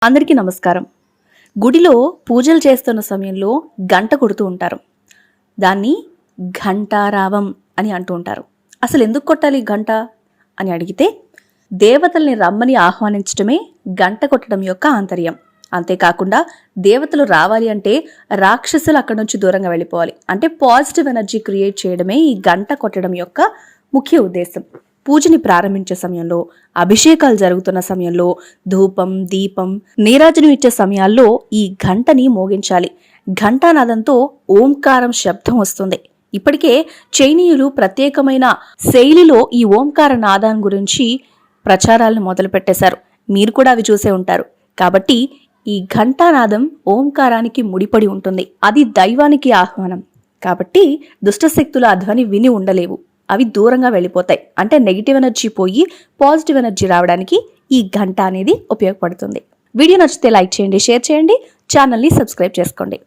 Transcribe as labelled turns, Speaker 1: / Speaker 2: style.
Speaker 1: అందరికీ నమస్కారం. గుడిలో పూజలు చేస్తున్న సమయంలో గంట కొడుతూ ఉంటారు. దాన్ని ఘంటారావం అని అంటూ ఉంటారు. అసలు ఎందుకు కొట్టాలి గంట అని అడిగితే, దేవతల్ని రమ్మని ఆహ్వానించడమే గంట కొట్టడం యొక్క ఆంతర్యం. అంతేకాకుండా దేవతలు రావాలి అంటే రాక్షసులు అక్కడి నుంచి దూరంగా వెళ్ళిపోవాలి. అంటే పాజిటివ్ ఎనర్జీ క్రియేట్ చేయడమే ఈ గంట కొట్టడం యొక్క ముఖ్య ఉద్దేశం. పూజని ప్రారంభించే సమయంలో, అభిషేకాలు జరుగుతున్న సమయంలో, ధూపం దీపం నీరాజనం ఇచ్చే సమయాల్లో ఈ ఘంటని మోగించాలి. ఘంటానాదంతో ఓంకారం శబ్దం వస్తుంది. ఇప్పటికే చైనీయులు ప్రత్యేకమైన శైలిలో ఈ ఓంకార నాదాన్ని గురించి ప్రచారాలను మొదలుపెట్టేశారు. మీరు కూడా అవి చూసే ఉంటారు. కాబట్టి ఈ ఘంటానాదం ఓంకారానికి ముడిపడి ఉంటుంది. అది దైవానికి ఆహ్వానం. కాబట్టి దుష్టశక్తుల ఆ ధ్వని విని ఉండలేవు. అవి దూరంగా వెళ్ళిపోతాయి. అంటే నెగిటివ్ ఎనర్జీ పోయి పాజిటివ్ ఎనర్జీ రావడానికి ఈ గంట అనేది ఉపయోగపడుతుంది. వీడియో నచ్చితే లైక్ చేయండి, షేర్ చేయండి, ఛానల్ని సబ్స్క్రైబ్ చేసుకోండి.